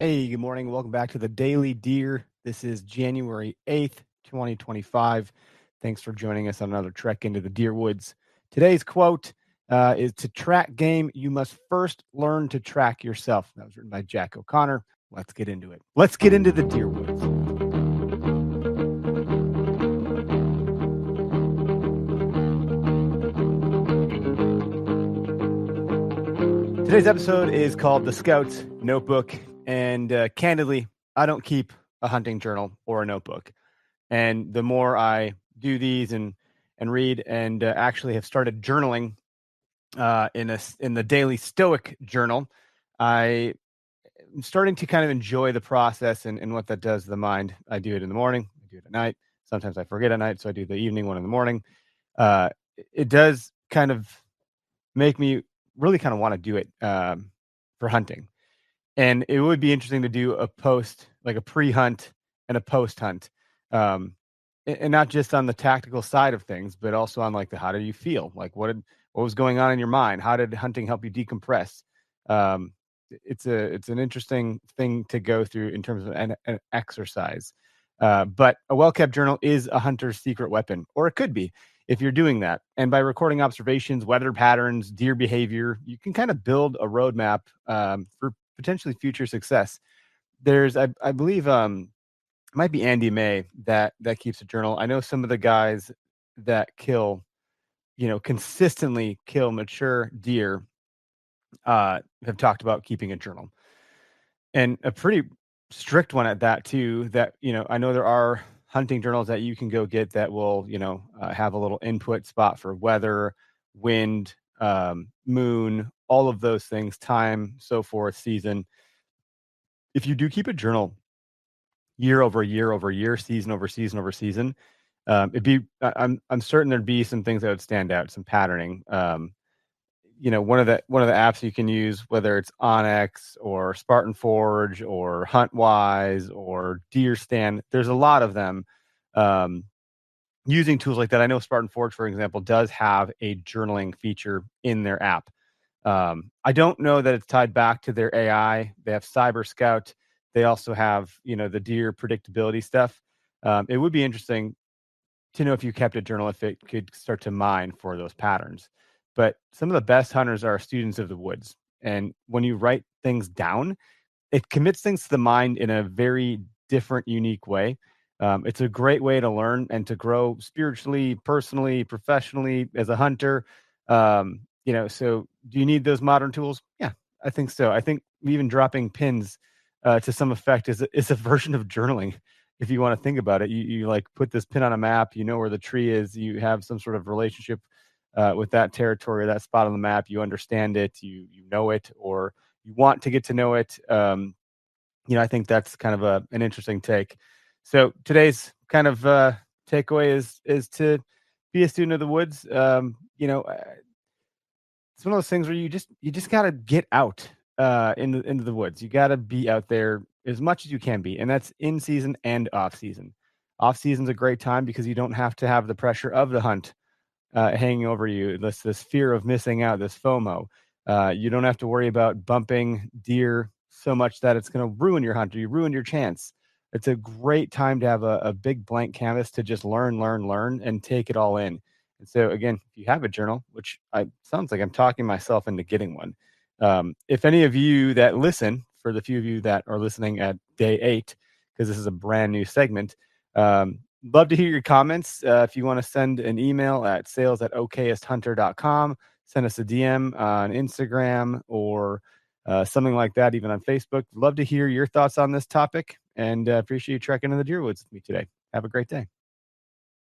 Hey, good morning. Welcome back to the Daily Deer. This is January 8th, 2025. Thanks for joining us on another trek into the deer woods. Today's quote is to track game, you must first learn to track yourself. That was written by Jack O'Connor. Let's get into it. Let's get into the deer woods. Today's episode is called The Scout's Notebook. And candidly, I don't keep a hunting journal or a notebook. And the more I do these and read and actually have started journaling in the daily Stoic journal, I am starting to kind of enjoy the process and what that does to the mind. I do it in the morning, I do it at night. Sometimes I forget at night, so I do the evening one in the morning. It does kind of make me really kind of want to do it for hunting. And it would be interesting to do a post, like a pre-hunt and a post-hunt, and not just on the tactical side of things, but also on like the how did you feel? Like what was going on in your mind? How did hunting help you decompress? Um, it's an interesting thing to go through in terms of an exercise. But a well-kept journal is a hunter's secret weapon, or it could be if you're doing that. And by recording observations, weather patterns, deer behavior, you can kind of build a roadmap for potentially future success. There's, I believe, it might be Andy May that keeps a journal. I know some of the guys that kill, consistently kill mature deer, have talked about keeping a journal, and a pretty strict one at that too. That I know there are hunting journals that you can go get that will have a little input spot for weather, wind, moon, all of those things, time, so forth, season. If you do keep a journal year over year over year, season over season over season, I'm certain there'd be some things that would stand out, some patterning. One of the apps you can use, whether it's Onyx or Spartan Forge or HuntWise or Deer Stand, there's a lot of them using tools like that. I know Spartan Forge, for example, does have a journaling feature in their app. I don't know that it's tied back to their AI. They have Cyber Scout. They also have, the deer predictability stuff. It would be interesting to know if you kept a journal, if it could start to mine for those patterns. But some of the best hunters are students of the woods. And when you write things down, it commits things to the mind in a very different, unique way. It's a great way to learn and to grow spiritually, personally, professionally as a hunter. So do you need those modern tools? Yeah, I think so. I think even dropping pins to some effect is a version of journaling. If you want to think about it, you like put this pin on a map, you know where the tree is, you have some sort of relationship with that territory, that spot on the map, you understand it, you know it, or you want to get to know it. I think that's kind of an interesting take. So today's kind of takeaway is to be a student of the woods. It's one of those things where you just got to get out into the woods. You got to be out there as much as you can be, and that's in season and off season. Off season's a great time because you don't have to have the pressure of the hunt hanging over you. This fear of missing out, this FOMO. You don't have to worry about bumping deer so much that it's going to ruin your hunt or you ruin your chance. It's a great time to have a big blank canvas to just learn, and take it all in. And so, again, if you have a journal, which sounds like I'm talking myself into getting one. If any of you that listen, for the few of you that are listening at day 8, because this is a brand new segment, love to hear your comments. If you want to send an email at sales@okayesthunter.com, send us a DM on Instagram or something like that, even on Facebook. Love to hear your thoughts on this topic, and appreciate you trekking in the deer woods with me today. Have a great day.